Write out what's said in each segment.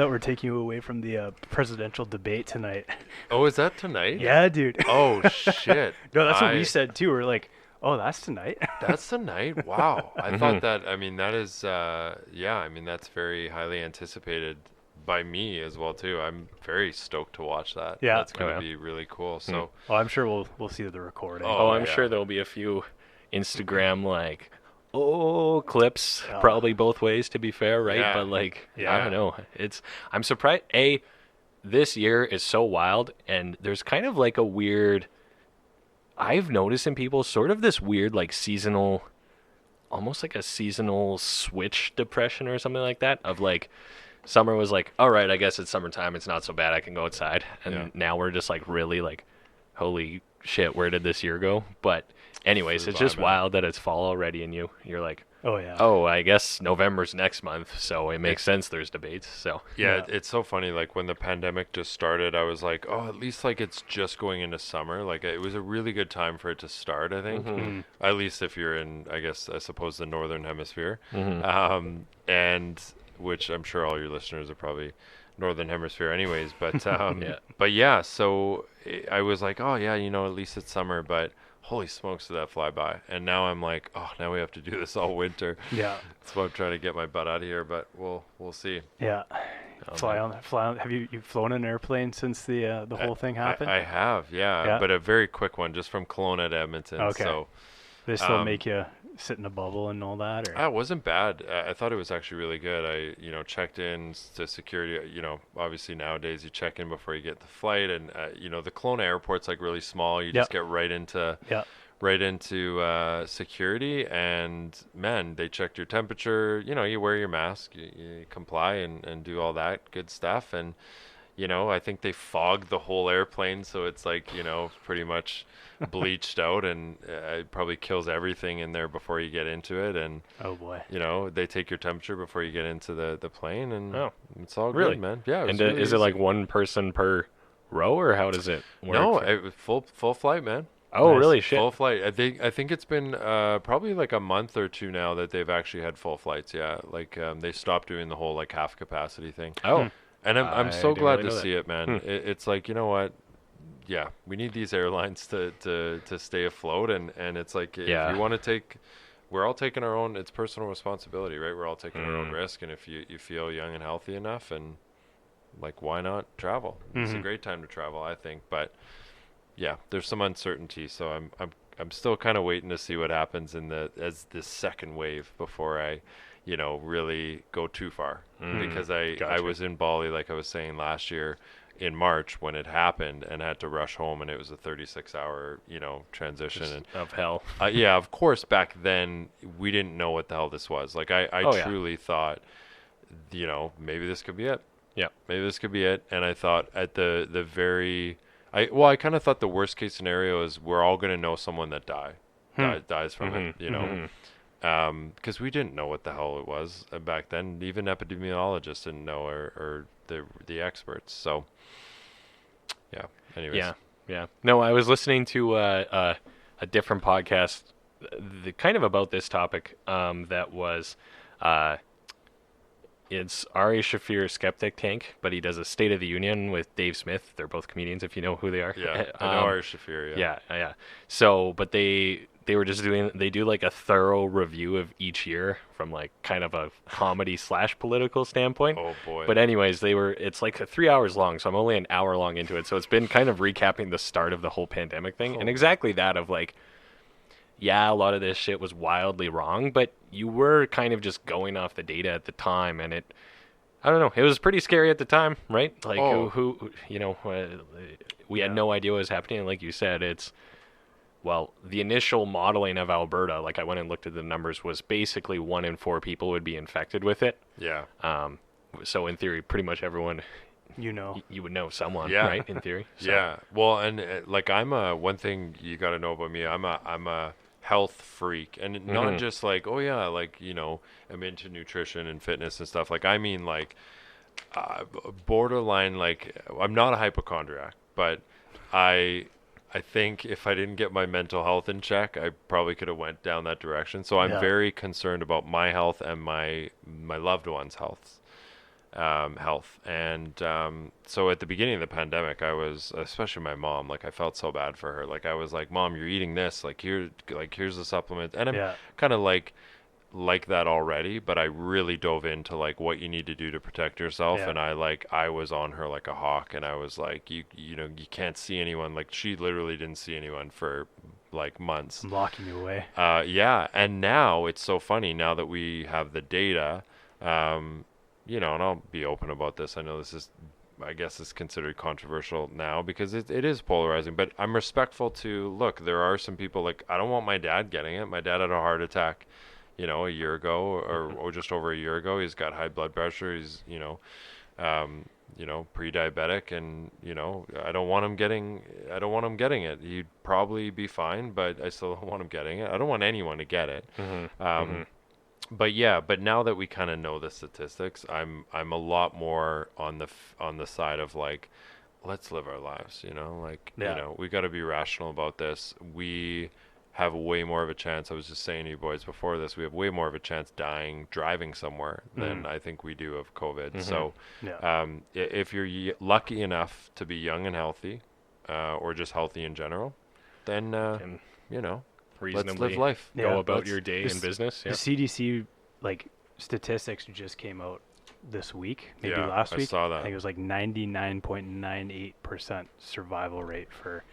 that we're taking you away from the presidential debate tonight. Oh, is that tonight? Yeah, dude. Oh, shit. No, that's what we said too. We're like, oh, that's tonight. That's tonight? Wow. I thought that, I mean, that is, yeah, I mean, that's very highly anticipated by me as well, too. I'm very stoked to watch that. Yeah. That's going to be really cool. So, Well, I'm sure we'll see the recording. Oh, I'm sure there'll be a few Instagram clips, probably both ways to be fair, right? Yeah. But I don't know. I'm surprised. This year is so wild, and there's kind of like a weird. I've noticed in people sort of this weird seasonal, almost like a seasonal switch depression or something like that. Of summer was all right, I guess it's summertime. It's not so bad. I can go outside, and now we're just really holy shit, where did this year go? But anyways, it's just wild that it's fall already, and you're like, oh yeah, oh, I guess November's next month, so it makes sense there's debates. So yeah, it's so funny. When the pandemic just started, I was like, oh, at least it's just going into summer. It was a really good time for it to start, I think. At least if you're in, I suppose the northern hemisphere, and which I'm sure all your listeners are probably northern hemisphere anyways, but but yeah, so I was like, oh yeah, at least it's summer. But holy smokes, did that fly by? And now I'm like, oh, now we have to do this all winter. Yeah, that's why I'm trying to get my butt out of here, but we'll see. Yeah. Fly on. Have you flown an airplane since the whole thing happened? I have, yeah, but a very quick one, just from Kelowna to Edmonton. Okay. So they still make you sit in a bubble and all that, or? It wasn't bad. I thought it was actually really good. I checked in to security. Obviously nowadays you check in before you get the flight, and the Kelowna airport's really small. You just get right into security, and man, they checked your temperature. You wear your mask, you comply, and do all that good stuff. And I think they fogged the whole airplane, so it's pretty much bleached out, and it probably kills everything in there before you get into it. And oh boy, they take your temperature before you get into the plane, and it's all really good, man. Yeah. And is it one person per row, or how does it work? No, it was full flight, man. Oh, nice. Really? Shit. Full flight. I think it's been probably a month or two now that they've actually had full flights. Yeah, they stopped doing the whole half capacity thing. Oh. And I'm so glad to see it, man. It's you know what? Yeah, we need these airlines to stay afloat, and it's if you want to take, we're all taking our own. It's personal responsibility, right? We're all taking our own risk, and if you feel young and healthy enough, and why not travel? It's a great time to travel, I think. But yeah, there's some uncertainty, so I'm still kind of waiting to see what happens as this second wave before I really go too far, because I was in Bali, like I was saying, last year in March when it happened, and had to rush home, and it was a 36-hour transition. Just of hell. Yeah, of course, back then we didn't know what the hell this was. I truly thought, maybe this could be it. Yeah, maybe this could be it. And I thought at the very, I kind of thought the worst case scenario is we're all going to know someone that dies from it, because we didn't know what the hell it was back then. Even epidemiologists didn't know, or the experts. So yeah, anyways. Yeah. No, I was listening to a different podcast kind of about this topic, that was it's Ari Shaffir's Skeptic Tank, but he does a State of the Union with Dave Smith. They're both comedians, if you know who they are. Yeah, I know Ari Shaffir, yeah. So, but they were just they do a thorough review of each year from kind of a comedy / political standpoint. Oh boy. But anyways, it's 3 hours long, so I'm only an hour long into it. So it's been kind of recapping the start of the whole pandemic thing, and exactly that of yeah, a lot of this shit was wildly wrong, but you were kind of just going off the data at the time, and I don't know, it was pretty scary at the time, right? We had no idea what was happening, and like you said, the initial modeling of Alberta, I went and looked at the numbers, was basically 1 in 4 people would be infected with it. Yeah. So in theory, pretty much everyone, you would know someone, right? In theory. So. Yeah. Well, and I'm one thing you got to know about me. I'm a health freak, and not just I'm into nutrition and fitness and stuff. I mean, borderline. I'm not a hypochondriac, but I think if I didn't get my mental health in check, I probably could have went down that direction. So I'm very concerned about my health and my loved ones' health. health. And so at the beginning of the pandemic, I was, especially my mom, like I felt so bad for her. Like I was like, Mom, you're eating this, like here's the supplement. And I'm kind of like that already, but I really dove into like what you need to do to protect yourself. And I was on her like a hawk, and I was like, you can't see anyone. Like she literally didn't see anyone for like months. I'm locking you away. And now it's so funny now that we have the data, and I'll be open about this. I know this is, I guess it's considered controversial now because it is polarizing, but I'm respectful to, look, there are some people, like, I don't want my dad getting it. My dad had a heart attack, a year ago or just over a year ago. He's got high blood pressure. He's, pre-diabetic, and, I don't want him getting it. He'd probably be fine, but I still don't want him getting it. I don't want anyone to get it. But now that we kind of know the statistics, I'm a lot more on the side of like, let's live our lives, we got to be rational about this. We have way more of a chance. I was just saying to you boys before this, we have way more of a chance dying driving somewhere than I think we do of COVID. So if you're lucky enough to be young and healthy, or just healthy in general, then reasonably let's live life. Go about your day in business. The CDC statistics just came out this week, maybe last week. I saw that. I think it was like 99.98% survival rate for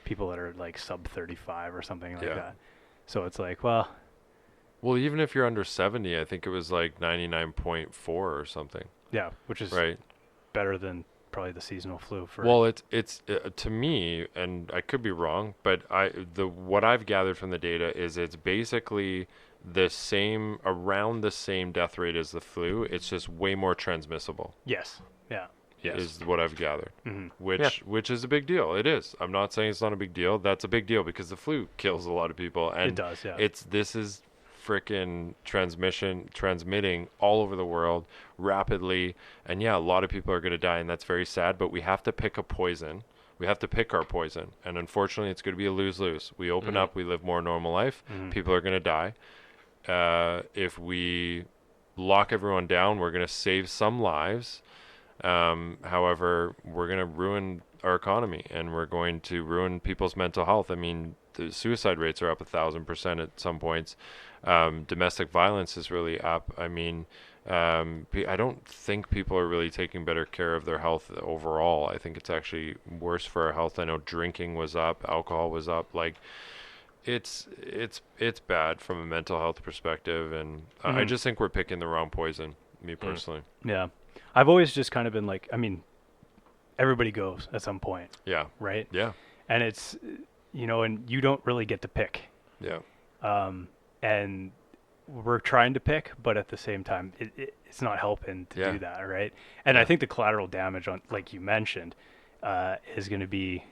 people that are like sub 35 or something like that. So it's like, well, even if you're under 70, I think it was like 99.4 or something. Yeah, which is better than probably the seasonal flu. It's to me, and I could be wrong, but what I've gathered from the data is it's basically around the same death rate as the flu. It's just way more transmissible. Yes. Is what I've gathered, which is a big deal. It is. I'm not saying it's not a big deal. That's a big deal because the flu kills a lot of people, and it does. Yeah. This is freaking transmitting all over the world rapidly, and a lot of people are going to die, and that's very sad. But we have to pick a poison. We have to pick our poison, and unfortunately, it's going to be a lose-lose. We open up, we live more normal life. People are going to die. If we lock everyone down, we're going to save some lives. However, we're going to ruin our economy, and we're going to ruin people's mental health. I mean, the suicide rates are up 1,000% at some points. Domestic violence is really up. I mean, I don't think people are really taking better care of their health overall. I think it's actually worse for our health. I know drinking was up, alcohol was up. Like, it's bad from a mental health perspective, and I just think we're picking the wrong poison, me personally. Yeah. I've always just kind of been like, I mean, everybody goes at some point. Yeah. Right? Yeah. And it's, and you don't really get to pick. Yeah. And we're trying to pick, but at the same time, it's not helping to do that, right? And I think the collateral damage on, like you mentioned, is going to be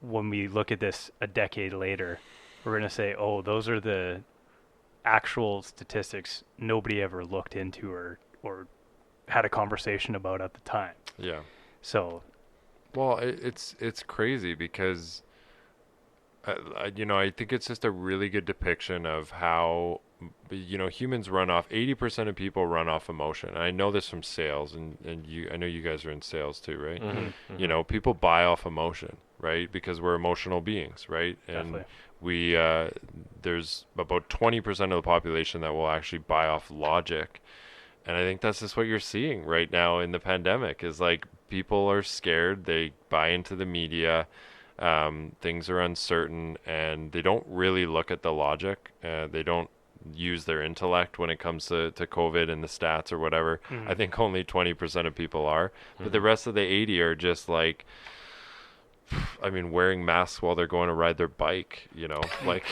when we look at this a decade later, we're going to say, oh, those are the actual statistics nobody ever looked into or had a conversation about at the time. Yeah. So, well, it's crazy because I think it's just a really good depiction of how humans run off. 80% of people run off emotion. And I know this from sales, and I know you guys are in sales too, right? People buy off emotion, right? Because we're emotional beings, right? And definitely. We there's about 20% of the population that will actually buy off logic. And I think that's just what you're seeing right now in the pandemic is like people are scared. They buy into the media. Things are uncertain, and they don't really look at the logic. They don't use their intellect when it comes to COVID and the stats or whatever. I think only 20% of people are. But the rest of the 80 are just like, I mean, wearing masks while they're going to ride their bike, like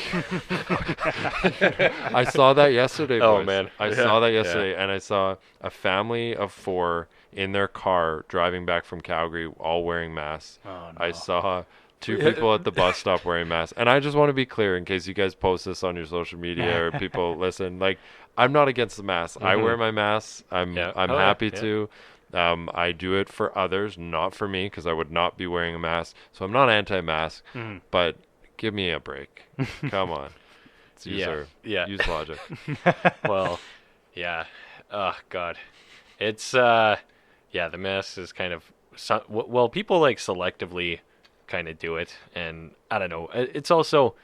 I saw that yesterday. Oh, man. I saw that yesterday, and I saw a family of 4 in their car driving back from Calgary, all wearing masks. Oh, no. I saw 2 people at the bus stop wearing masks. And I just want to be clear in case you guys post this on your social media or people listen, like, I'm not against the mask. I wear my mask. I'm happy to. I do it for others, not for me, because I would not be wearing a mask. So I'm not anti-mask, but give me a break. Come on. Use logic. Well, yeah. Oh, God. It's, I Yeah, the mask is kind of well, people like selectively kind of do it, and I don't know. It's also,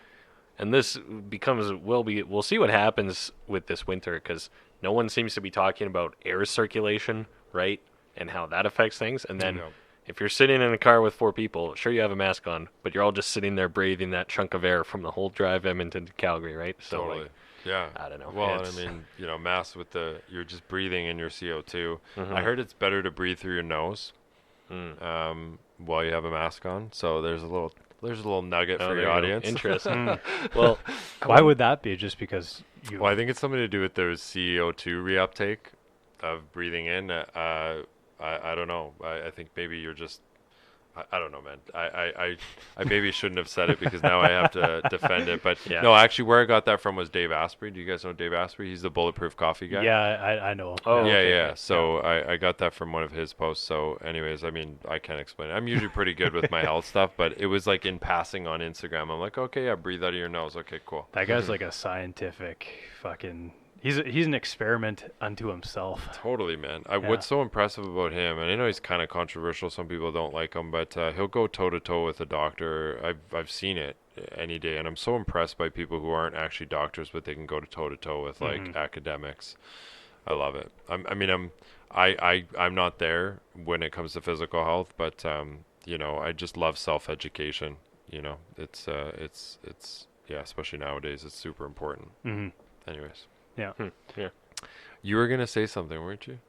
and this becomes we'll see what happens with this winter, because no one seems to be talking about air circulation, right, and how that affects things. And then if you're sitting in a car with 4 people, sure, you have a mask on, but you're all just sitting there breathing that chunk of air from the whole drive Edmonton to Calgary, right? So totally. Like, yeah. I don't know. Well, I mean, masks with you're just breathing in your CO2. I heard it's better to breathe through your nose while you have a mask on. So there's a little nugget for your audience. Interesting. Well, why would that be? Just because you? Well, I think it's something to do with their CO2 reuptake of breathing in. I don't know. I think maybe you're just. I don't know, man. I maybe shouldn't have said it, because now I have to defend it. But no, actually, where I got that from was Dave Asprey. Do you guys know Dave Asprey? He's the Bulletproof Coffee guy. Yeah, I know. Oh, yeah, okay. Yeah. So I got that from one of his posts. So, anyways, I mean, I can't explain it. I'm usually pretty good with my health stuff, but it was like in passing on Instagram. I'm like, okay, yeah, breathe out of your nose. Okay, cool. That guy's like a scientific fucking. He's an experiment unto himself. Totally, man. What's so impressive about him, and I know he's kind of controversial, some people don't like him, but he'll go toe-to-toe with a doctor. I've seen it any day, and I'm so impressed by people who aren't actually doctors, but they can go toe-to-toe with, like, academics. I love it. I'm not there when it comes to physical health, but, I just love self-education. It's especially nowadays, it's super important. Anyways. Yeah. Yeah. You were gonna say something, weren't you?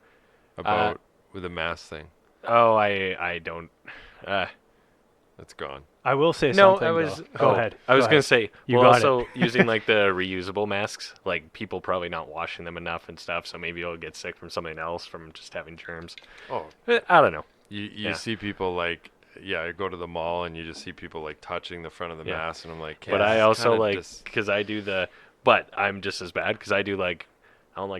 About with the mask thing. Oh, I don't. It's gone. I will say something. No, I was. Go ahead. I was gonna say. You well, got also using like the reusable masks, like people probably not washing them enough and stuff, so maybe you'll get sick from something else from just having germs. Oh, I don't know. You see people like. Yeah, I go to the mall and you just see people like touching the front of the mask, and I'm like. But I also like because I do the. But I'm just as bad, because I don't like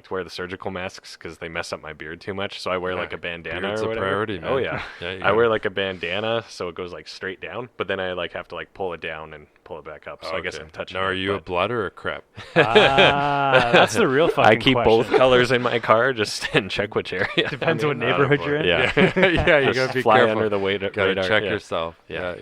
to wear the surgical masks because they mess up my beard too much. So I wear like a bandana Beard's or whatever. A priority, man. Oh yeah, I wear like a bandana so it goes like straight down. But then I like have to like pull it down and pull it back up. So I guess I'm touching. Now, are you a blood or a crep? That's the real fucking I keep question. both colors in my car just and check which area. Depends what neighborhood you're in. Yeah, you gotta be fly careful. under the radar. Gotta check yourself. Yeah.